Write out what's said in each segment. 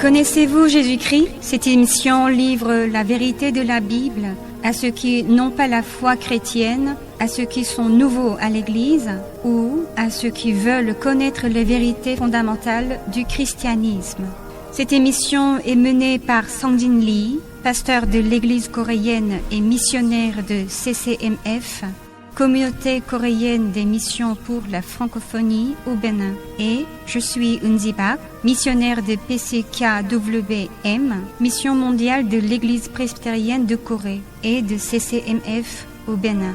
Connaissez-vous Jésus-Christ? Cette émission livre la vérité de la Bible à ceux qui n'ont pas la foi chrétienne, à ceux qui sont nouveaux à l'Église ou à ceux qui veulent connaître les vérités fondamentales du christianisme. Cette émission est menée par Sangdin Lee, pasteur de l'Église coréenne et missionnaire de CCMF, Communauté coréenne des missions pour la francophonie au Bénin. Et je suis Eunzi Park, missionnaire de PCKWM, mission mondiale de l'Église presbytérienne de Corée et de CCMF au Bénin.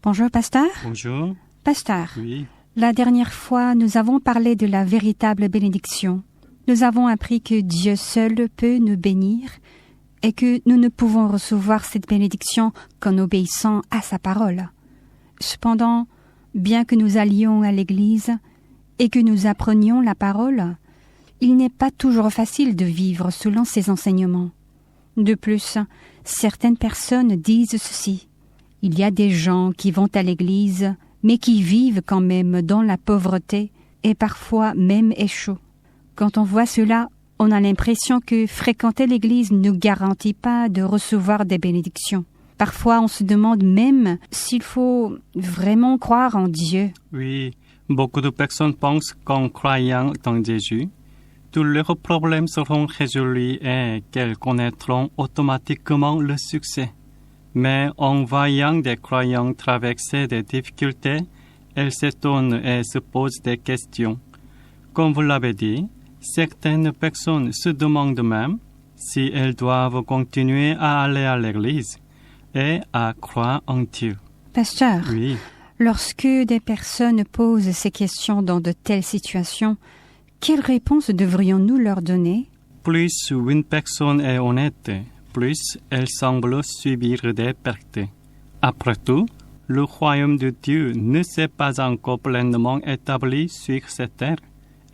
Bonjour, pasteur. Bonjour. Pasteur, Oui. La dernière fois, nous avons parlé de la véritable bénédiction. Nous avons appris que Dieu seul peut nous bénir et que nous ne pouvons recevoir cette bénédiction qu'en obéissant à sa parole. Cependant, bien que nous allions à l'Église et que nous apprenions la parole, il n'est pas toujours facile de vivre selon ses enseignements. De plus, certaines personnes disent ceci. Il y a des gens qui vont à l'Église, mais qui vivent quand même dans la pauvreté et parfois même échouent. Quand on voit cela, on a l'impression que fréquenter l'Église ne garantit pas de recevoir des bénédictions. Parfois, on se demande même s'il faut vraiment croire en Dieu. Oui, beaucoup de personnes pensent qu'en croyant dans Jésus, tous leurs problèmes seront résolus et qu'elles connaîtront automatiquement le succès. Mais en voyant des croyants traverser des difficultés, elles s'étonnent et se posent des questions. Comme vous l'avez dit, certaines personnes se demandent même si elles doivent continuer à aller à l'église et à croire en Dieu. Pasteur, Oui. Lorsque des personnes posent ces questions dans de telles situations, quelle réponse devrions-nous leur donner? Plus une personne est honnête, plus elle semble subir des pertes. Après tout, le royaume de Dieu ne s'est pas encore pleinement établi sur cette terre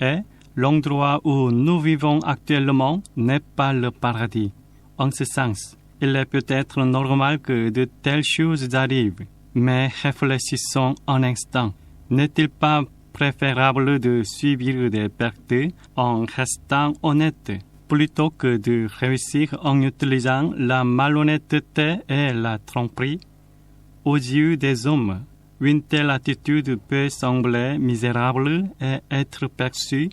et l'endroit où nous vivons actuellement n'est pas le paradis. En ce sens, il est peut-être normal que de telles choses arrivent, mais réfléchissons un instant. N'est-il pas préférable de subir des pertes en restant honnête, plutôt que de réussir en utilisant la malhonnêteté et la tromperie? Aux yeux des hommes, une telle attitude peut sembler misérable et être perçue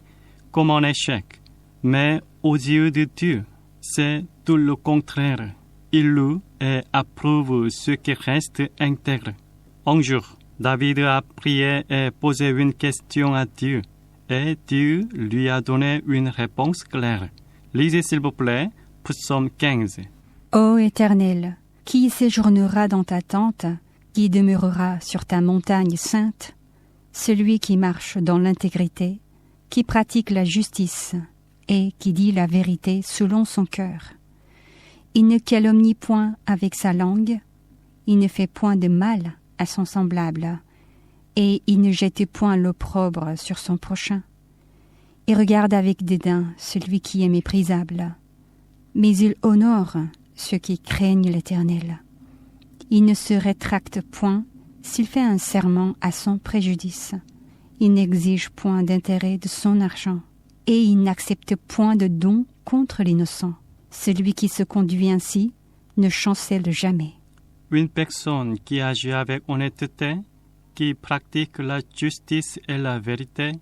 comme un échec, mais aux yeux de Dieu, c'est tout le contraire. Il loue et approuve ce qui reste intègre. Un jour, David a prié et posé une question à Dieu, et Dieu lui a donné une réponse claire. Lisez s'il vous plaît, Psaume 15. Ô Éternel, qui séjournera dans ta tente, qui demeurera sur ta montagne sainte? Celui qui marche dans l'intégrité, qui pratique la justice et qui dit la vérité selon son cœur. Il ne calomnie point avec sa langue, il ne fait point de mal à son semblable, et il ne jette point l'opprobre sur son prochain. Il regarde avec dédain celui qui est méprisable, mais il honore ceux qui craignent l'Éternel. Il ne se rétracte point s'il fait un serment à son préjudice. Il n'exige point d'intérêt de son argent, et il n'accepte point de don contre l'innocent. Celui qui se conduit ainsi ne chancelle jamais. Une personne qui agit avec honnêteté, qui pratique la justice et la vérité,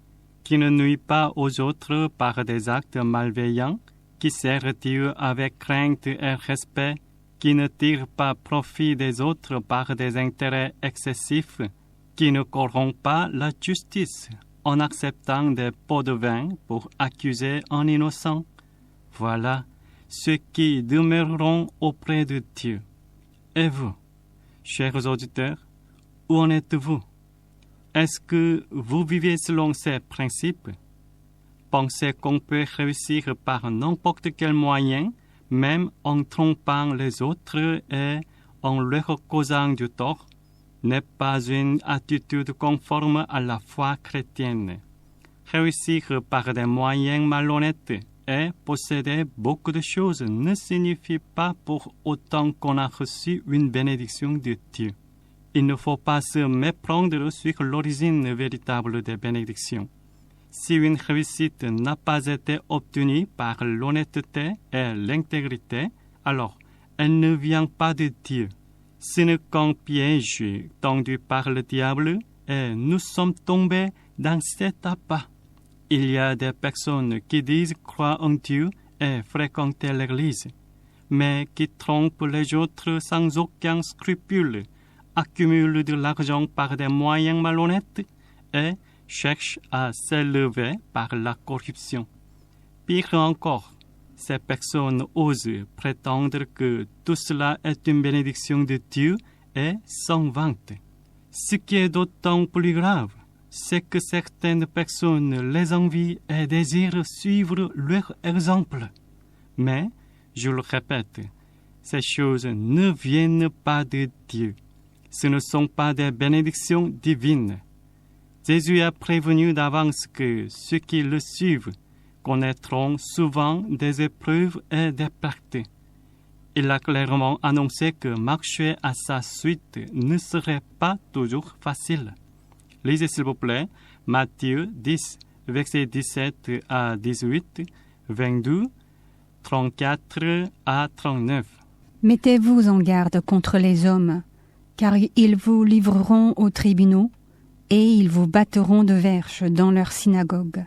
qui ne nuit pas aux autres par des actes malveillants, qui sert Dieu avec crainte et respect, qui ne tire pas profit des autres par des intérêts excessifs, qui ne corrompt pas la justice en acceptant des pots de vin pour accuser un innocent. Voilà ceux qui demeureront auprès de Dieu. Et vous, chers auditeurs, où en êtes-vous? Est-ce que vous vivez selon ces principes? Pensez qu'on peut réussir par n'importe quel moyen, même en trompant les autres et en leur causant du tort, n'est pas une attitude conforme à la foi chrétienne. Réussir par des moyens malhonnêtes et posséder beaucoup de choses ne signifie pas pour autant qu'on a reçu une bénédiction de Dieu. il ne faut pas se méprendre sur l'origine véritable des bénédictions. Si une réussite n'a pas été obtenue par l'honnêteté et l'intégrité, alors elle ne vient pas de Dieu. Ce n'est qu'un piège tendu par le diable et nous sommes tombés dans cet appât. Il y a des personnes qui disent croire en Dieu et fréquenter l'Église, mais qui trompent les autres sans aucun scrupule, accumulent de l'argent par des moyens malhonnêtes et cherchent à s'élever par la corruption. Pire encore, ces personnes osent prétendre que tout cela est une bénédiction de Dieu et s'en vantent. Ce qui est d'autant plus grave, c'est que certaines personnes les envient et désirent suivre leur exemple. Mais, je le répète, ces choses ne viennent pas de Dieu. Ce ne sont pas des bénédictions divines. Jésus a prévenu d'avance que ceux qui le suivent connaîtront souvent des épreuves et des pertes. Il a clairement annoncé que marcher à sa suite ne serait pas toujours facile. Lisez s'il vous plaît Matthieu 10, versets 17 à 18, 22, 34 à 39. Mettez-vous en garde contre les hommes, car ils vous livreront aux tribunaux et ils vous battront de verges dans leurs synagogues.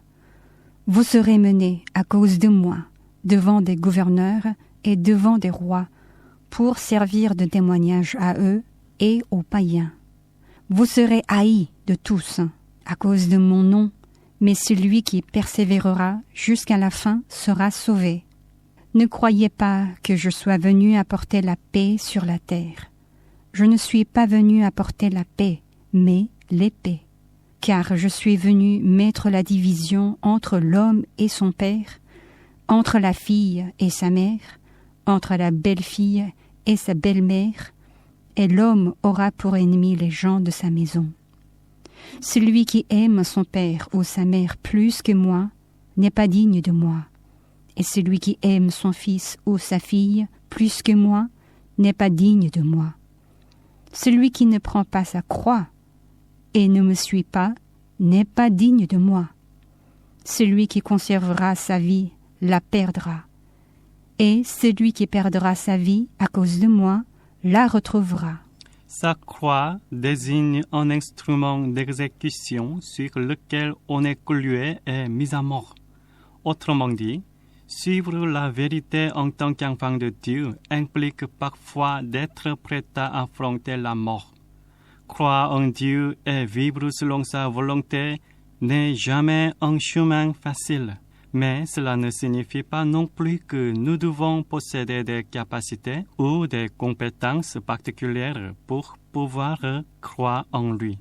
Vous serez menés à cause de moi devant des gouverneurs et devant des rois pour servir de témoignage à eux et aux païens. Vous serez haïs de tous à cause de mon nom, mais celui qui persévérera jusqu'à la fin sera sauvé. Ne croyez pas que je sois venu apporter la paix sur la terre. Je ne suis pas venu apporter la paix, mais l'épée. Car je suis venu mettre la division entre l'homme et son père, entre la fille et sa mère, entre la belle-fille et sa belle-mère, et l'homme aura pour ennemi les gens de sa maison. Celui qui aime son père ou sa mère plus que moi n'est pas digne de moi, et celui qui aime son fils ou sa fille plus que moi n'est pas digne de moi. Celui qui ne prend pas sa croix et ne me suit pas n'est pas digne de moi. Celui qui conservera sa vie la perdra, et celui qui perdra sa vie à cause de moi la retrouvera. Sa croix désigne un instrument d'exécution sur lequel on est cloué et mis à mort. Autrement dit, suivre la vérité en tant qu'enfant de Dieu implique parfois d'être prêt à affronter la mort. Croire en Dieu et vivre selon sa volonté n'est jamais un chemin facile. Mais cela ne signifie pas non plus que nous devons posséder des capacités ou des compétences particulières pour pouvoir croire en lui.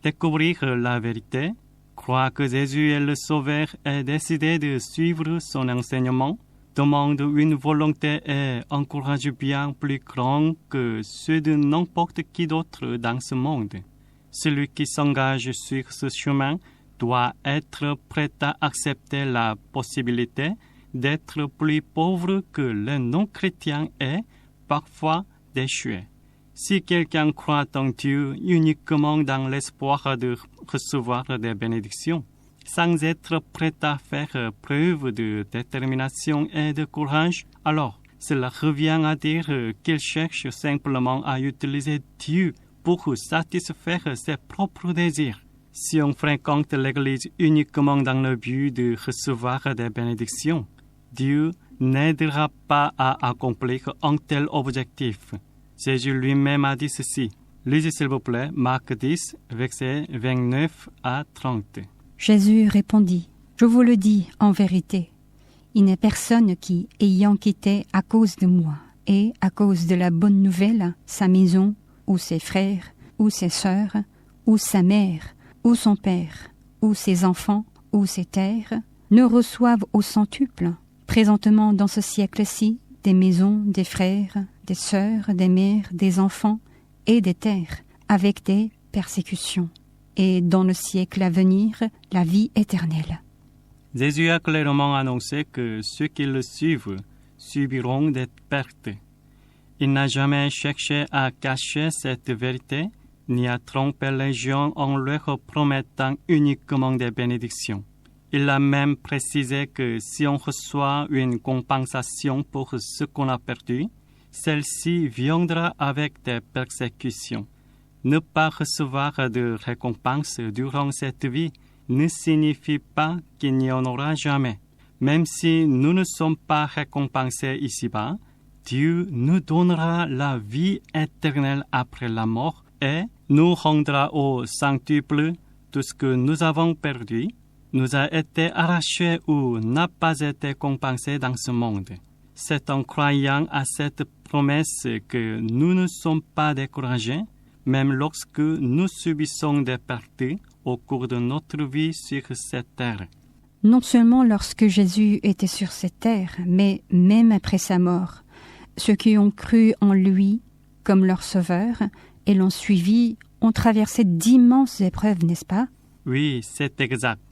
Découvrir la vérité, croire que Jésus est le Sauveur et décider de suivre son enseignement demande une volonté et un courage bien plus grand que ceux de n'importe qui d'autre dans ce monde. Celui qui s'engage sur ce chemin doit être prêt à accepter la possibilité d'être plus pauvre que le non-chrétien et parfois d'échouer. Si quelqu'un croit en Dieu uniquement dans l'espoir de recevoir des bénédictions, sans être prêt à faire preuve de détermination et de courage, alors cela revient à dire qu'il cherche simplement à utiliser Dieu pour satisfaire ses propres désirs. Si on fréquente l'Église uniquement dans le but de recevoir des bénédictions, Dieu n'aidera pas à accomplir un tel objectif. Jésus lui-même a dit ceci. Lisez s'il vous plaît Marc 10, versets 29 à 30. Jésus répondit, « Je vous le dis en vérité, il n'est personne qui, ayant quitté à cause de moi et à cause de la bonne nouvelle sa maison, ou ses frères, ou ses sœurs, ou sa mère, ou son père, ou ses enfants, ou ses terres, ne reçoivent au centuple, présentement dans ce siècle-ci, des maisons, des frères, des sœurs, des mères, des enfants et des terres, avec des persécutions, et dans le siècle à venir, la vie éternelle. » Jésus a clairement annoncé que ceux qui le suivent subiront des pertes. Il n'a jamais cherché à cacher cette vérité, ni à tromper les gens en leur promettant uniquement des bénédictions. Il a même précisé que si on reçoit une compensation pour ce qu'on a perdu, celle-ci viendra avec des persécutions. Ne pas recevoir de récompense durant cette vie ne signifie pas qu'il n'y en aura jamais. Même si nous ne sommes pas récompensés ici-bas, Dieu nous donnera la vie éternelle après la mort et nous rendra au centuple tout ce que nous avons perdu, nous a été arraché ou n'a pas été compensé dans ce monde. C'est en croyant à cette promesse que nous ne sommes pas découragés, même lorsque nous subissons des pertes au cours de notre vie sur cette terre. Non seulement lorsque Jésus était sur cette terre, mais même après sa mort. Ceux qui ont cru en lui comme leur sauveur et l'ont suivi ont traversé d'immenses épreuves, n'est-ce pas? Oui, c'est exact.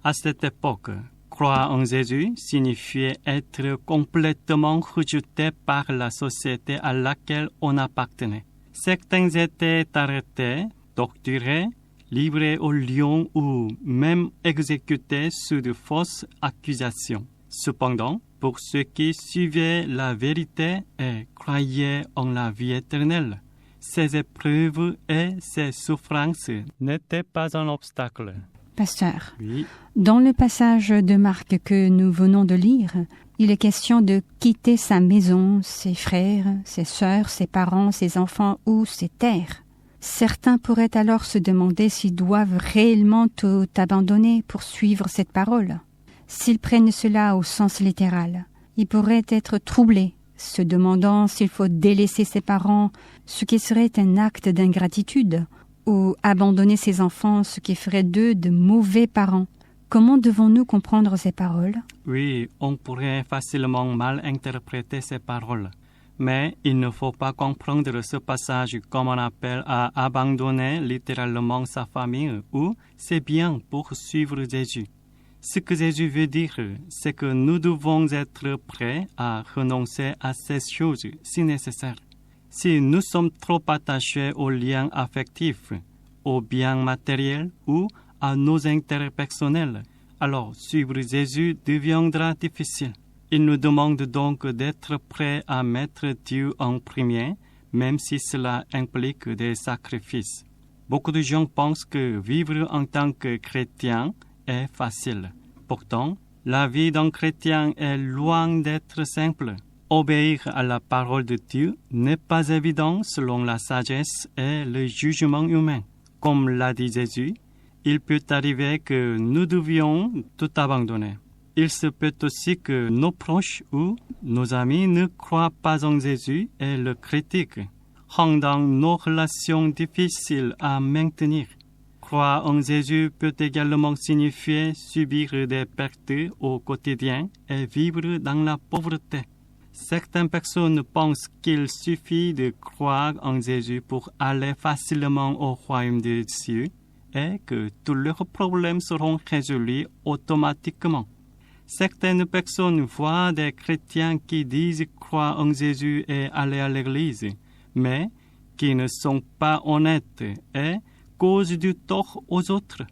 À cette époque, croire en Jésus signifiait être complètement rejeté par la société à laquelle on appartenait. Certains étaient arrêtés, torturés, livrés aux lions ou même exécutés sous de fausses accusations. Cependant, pour ceux qui suivaient la vérité et croyaient en la vie éternelle, ces épreuves et ces souffrances n'étaient pas un obstacle. Pasteur, Oui. dans le passage de Marc que nous venons de lire, il est question de quitter sa maison, ses frères, ses sœurs, ses parents, ses enfants ou ses terres. Certains pourraient alors se demander s'ils doivent réellement tout abandonner pour suivre cette parole. S'ils prennent cela au sens littéral, ils pourraient être troublés, se demandant s'il faut délaisser ses parents, ce qui serait un acte d'ingratitude, ou abandonner ses enfants, ce qui ferait d'eux de mauvais parents. Comment devons-nous comprendre ces paroles? Oui, on pourrait facilement mal interpréter ces paroles. Mais il ne faut pas comprendre ce passage comme un appel à abandonner littéralement sa famille ou ses biens pour suivre Jésus. Ce que Jésus veut dire, c'est que nous devons être prêts à renoncer à ces choses si nécessaire. Si nous sommes trop attachés aux liens affectifs, aux biens matériels ou à nos intérêts personnels, alors suivre Jésus deviendra difficile. Il nous demande donc d'être prêts à mettre Dieu en premier, même si cela implique des sacrifices. Beaucoup de gens pensent que vivre en tant que chrétien est facile. Pourtant, la vie d'un chrétien est loin d'être simple. Obéir à la parole de Dieu n'est pas évident selon la sagesse et le jugement humain. Comme l'a dit Jésus, il peut arriver que nous devions tout abandonner. Il se peut aussi que nos proches ou nos amis ne croient pas en Jésus et le critiquent, rendant nos relations difficiles à maintenir. Croire en Jésus peut également signifier subir des pertes au quotidien et vivre dans la pauvreté. Certaines personnes pensent qu'il suffit de croire en Jésus pour aller facilement au royaume des cieux et que tous leurs problèmes seront résolus automatiquement. Certaines personnes voient des chrétiens qui disent croire en Jésus et aller à l'église, mais qui ne sont pas honnêtes et causent du tort aux autres,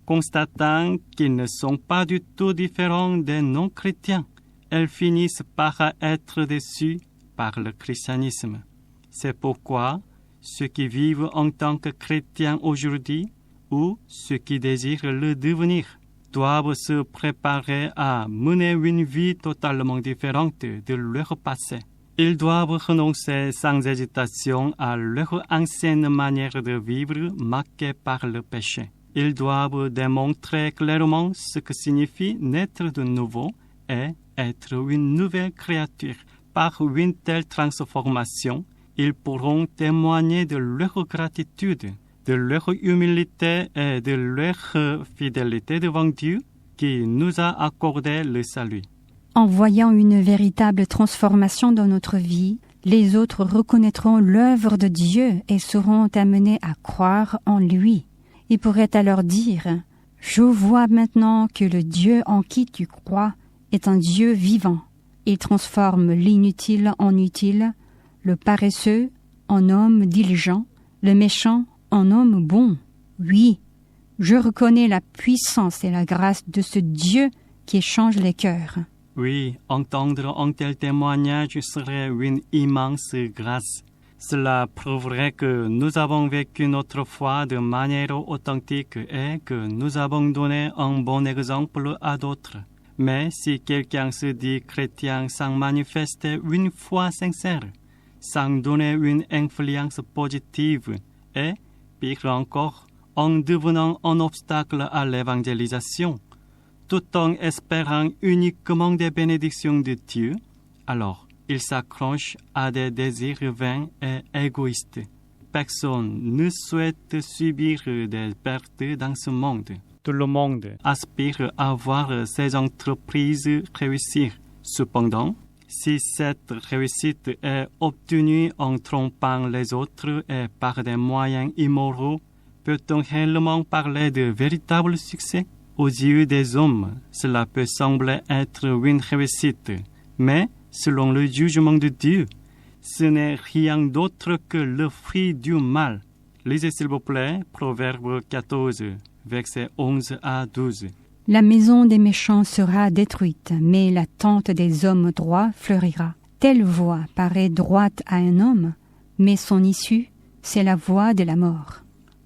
constatant qu'ils ne sont pas du tout différents des non-chrétiens. Elles finissent par être déçues par le christianisme. C'est pourquoi ceux qui vivent en tant que chrétiens aujourd'hui ou ceux qui désirent le devenir doivent se préparer à mener une vie totalement différente de leur passé. Ils doivent renoncer sans hésitation à leur ancienne manière de vivre marquée par le péché. Ils doivent démontrer clairement ce que signifie naître de nouveau et être une nouvelle créature. Par une telle transformation, ils pourront témoigner de leur gratitude, de leur humilité et de leur fidélité devant Dieu qui nous a accordé le salut. En voyant une véritable transformation dans notre vie, les autres reconnaîtront l'œuvre de Dieu et seront amenés à croire en lui. Ils pourraient alors dire « Je vois maintenant que le Dieu en qui tu crois est un Dieu vivant. Il transforme l'inutile en utile, le paresseux en homme diligent, le méchant un homme bon. Oui, je reconnais la puissance et la grâce de ce Dieu qui échange les cœurs. Oui, entendre un tel témoignage serait une immense grâce. Cela prouverait que nous avons vécu notre foi de manière authentique et que nous avons donné un bon exemple à d'autres. Mais si quelqu'un se dit chrétien sans manifester une foi sincère, sans donner une influence positive et, pire encore, en devenant un obstacle à l'évangélisation, tout en espérant uniquement des bénédictions de Dieu, alors il s'accroche à des désirs vains et égoïstes. Personne ne souhaite subir des pertes dans ce monde. Tout le monde aspire à voir ses entreprises réussir. Cependant, si cette réussite est obtenue en trompant les autres et par des moyens immoraux, peut-on réellement parler de véritable succès? Aux yeux des hommes, cela peut sembler être une réussite, mais selon le jugement de Dieu, ce n'est rien d'autre que le fruit du mal. Lisez s'il vous plaît, Proverbe 14, versets 11 à 12. La maison des méchants sera détruite, mais la tente des hommes droits fleurira. Telle voie paraît droite à un homme, mais son issue, c'est la voie de la mort.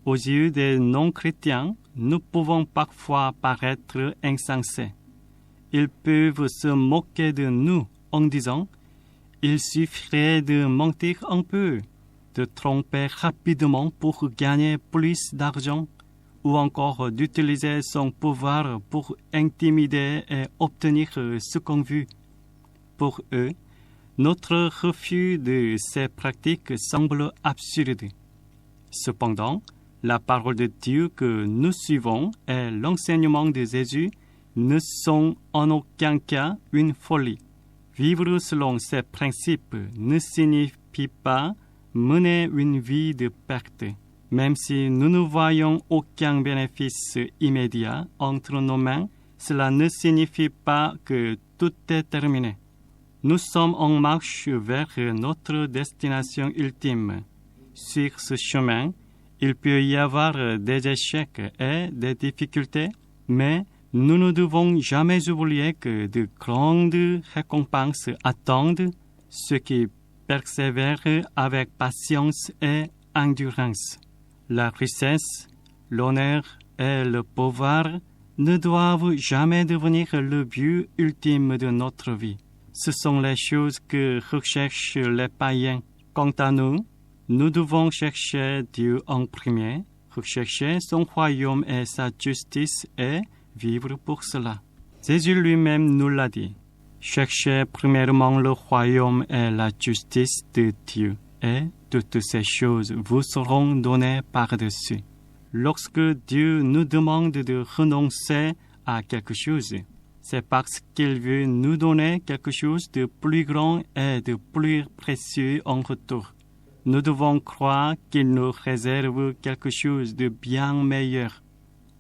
Aux yeux des non-chrétiens, nous pouvons parfois paraître insensés. Ils peuvent se moquer de nous en disant « Il suffirait de mentir un peu, de tromper rapidement pour gagner plus d'argent, ou encore d'utiliser son pouvoir pour intimider et obtenir ce qu'on veut. » Pour eux, notre refus de ces pratiques semble absurde. Cependant, la parole de Dieu que nous suivons et l'enseignement de Jésus ne sont en aucun cas une folie. Vivre selon ces principes ne signifie pas mener une vie de perte. Même si nous ne voyons aucun bénéfice immédiat entre nos mains, cela ne signifie pas que tout est terminé. Nous sommes en marche vers notre destination ultime. Sur ce chemin, il peut y avoir des échecs et des difficultés, mais nous ne devons jamais oublier que de grandes récompenses attendent ceux qui persévèrent avec patience et endurance. La richesse, l'honneur et le pouvoir ne doivent jamais devenir le but ultime de notre vie. Ce sont les choses que recherchent les païens. Quant à nous, nous devons chercher Dieu en premier, rechercher son royaume et sa justice et vivre pour cela. Jésus lui-même nous l'a dit. Cherchez premièrement le royaume et la justice de Dieu, et toutes ces choses vous seront données par-dessus. Lorsque Dieu nous demande de renoncer à quelque chose, c'est parce qu'il veut nous donner quelque chose de plus grand et de plus précieux en retour. Nous devons croire qu'il nous réserve quelque chose de bien meilleur.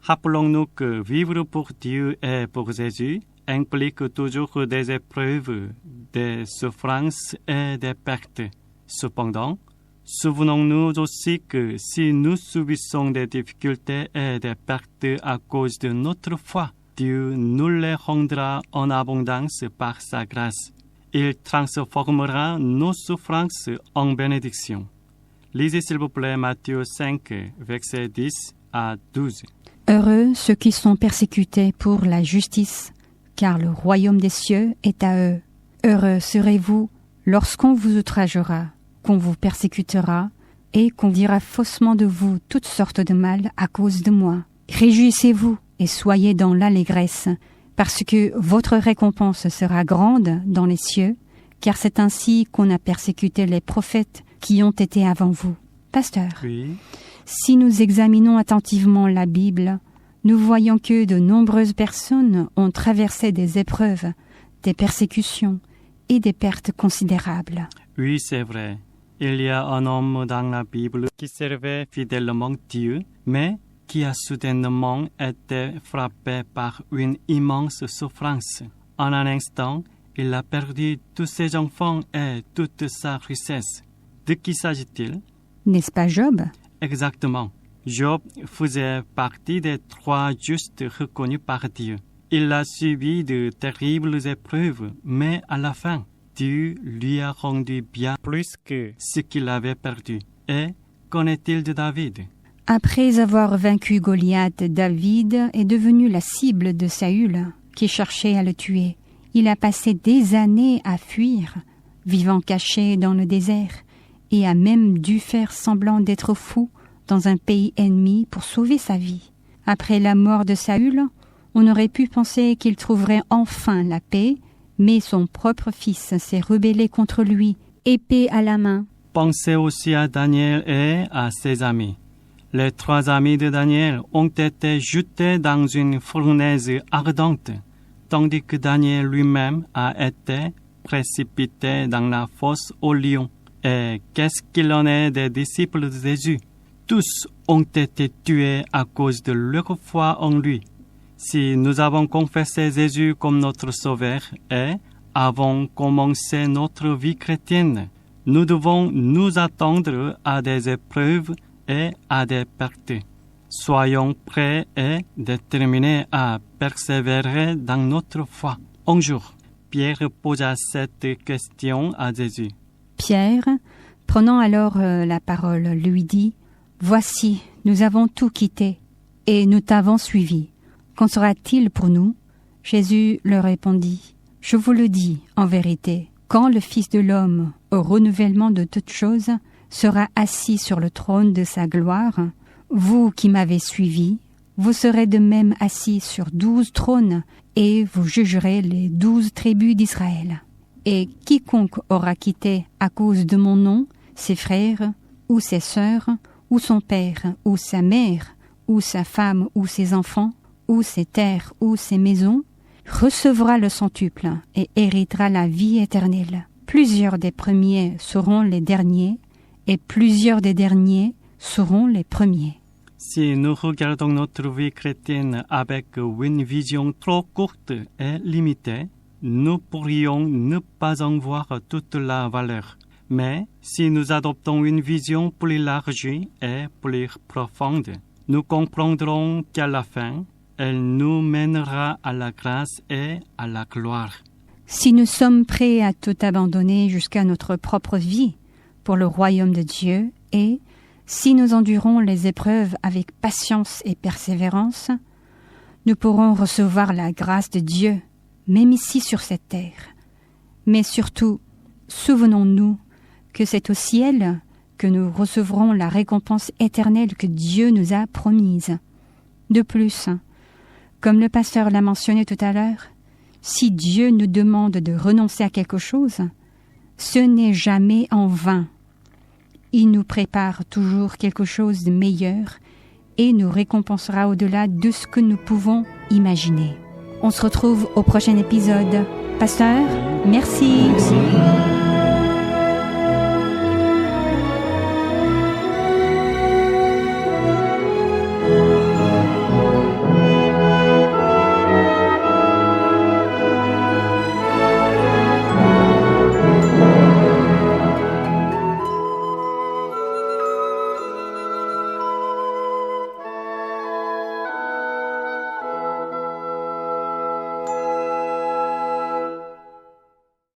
Rappelons-nous que vivre pour Dieu et pour Jésus implique toujours des épreuves, des souffrances et des pertes. Cependant, souvenons-nous aussi que si nous subissons des difficultés et des pertes à cause de notre foi, Dieu nous les rendra en abondance par sa grâce. Il transformera nos souffrances en bénédictions. Lisez s'il vous plaît Matthieu 5, versets 10 à 12. Heureux ceux qui sont persécutés pour la justice, car le royaume des cieux est à eux. Heureux serez-vous lorsqu'on vous outragera, qu'on vous persécutera, et qu'on dira faussement de vous toutes sortes de mal à cause de moi. Réjouissez-vous et soyez dans l'allégresse, parce que votre récompense sera grande dans les cieux, car c'est ainsi qu'on a persécuté les prophètes qui ont été avant vous. Pasteur, Oui. si nous examinons attentivement la Bible, nous voyons que de nombreuses personnes ont traversé des épreuves, des persécutions et des pertes considérables. Oui, c'est vrai. Il y a un homme dans la Bible qui servait fidèlement Dieu, mais qui a soudainement été frappé par une immense souffrance. En un instant, il a perdu tous ses enfants et toute sa richesse. De qui s'agit-il? N'est-ce pas Job? Exactement. Job faisait partie des 3 justes reconnus par Dieu. Il a subi de terribles épreuves, mais à la fin, Dieu lui a rendu bien plus que ce qu'il avait perdu. Et qu'en est-il de David? Après avoir vaincu Goliath, David est devenu la cible de Saül, qui cherchait à le tuer. Il a passé des années à fuir, vivant caché dans le désert, et a même dû faire semblant d'être fou dans un pays ennemi pour sauver sa vie. Après la mort de Saül, on aurait pu penser qu'il trouverait enfin la paix, mais son propre fils s'est rebellé contre lui, épée à la main. Pensez aussi à Daniel et à ses amis. Les 3 amis de Daniel ont été jetés dans une fournaise ardente, tandis que Daniel lui-même a été précipité dans la fosse aux lions. Et qu'est-ce qu'il en est des disciples de Jésus? Tous ont été tués à cause de leur foi en lui. Si nous avons confessé Jésus comme notre Sauveur et avons commencé notre vie chrétienne, nous devons nous attendre à des épreuves et à des pertes. Soyons prêts et déterminés à persévérer dans notre foi. Un jour, Pierre posa cette question à Jésus. Pierre, prenant alors la parole, lui dit « Voici, nous avons tout quitté, et nous t'avons suivi. Qu'en sera-t-il pour nous ?» Jésus leur répondit « Je vous le dis en vérité, quand le Fils de l'homme, au renouvellement de toutes choses, sera assis sur le trône de sa gloire, vous qui m'avez suivi, vous serez de même assis sur 12 trônes, et vous jugerez les 12 tribus d'Israël. Et quiconque aura quitté à cause de mon nom ses frères, ou ses sœurs, ou son père, ou sa mère, ou sa femme, ou ses enfants, ou ses terres, ou ses maisons, recevra le centuple et héritera la vie éternelle. Plusieurs des premiers seront les derniers, et plusieurs des derniers seront les premiers. Si nous regardons notre vie chrétienne avec une vision trop courte et limitée, nous pourrions ne pas en voir toute la valeur. Mais si nous adoptons une vision plus large et plus profonde, nous comprendrons qu'à la fin, elle nous mènera à la grâce et à la gloire. Si nous sommes prêts à tout abandonner jusqu'à notre propre vie pour le royaume de Dieu et si nous endurons les épreuves avec patience et persévérance, nous pourrons recevoir la grâce de Dieu, même ici sur cette terre. Mais surtout, souvenons-nous que c'est au ciel que nous recevrons la récompense éternelle que Dieu nous a promise. De plus, comme le pasteur l'a mentionné tout à l'heure, si Dieu nous demande de renoncer à quelque chose, ce n'est jamais en vain. Il nous prépare toujours quelque chose de meilleur et nous récompensera au-delà de ce que nous pouvons imaginer. On se retrouve au prochain épisode. Pasteur, merci.